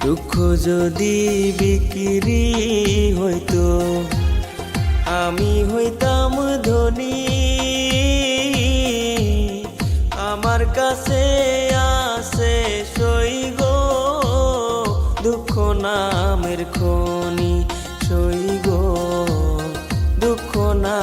দুঃখ যদি বিক্রি হইতো আমি হইতাম ধনী। আমার কাছে আছে সই গো দুঃখ নামের খনি, সই গো দুঃখ না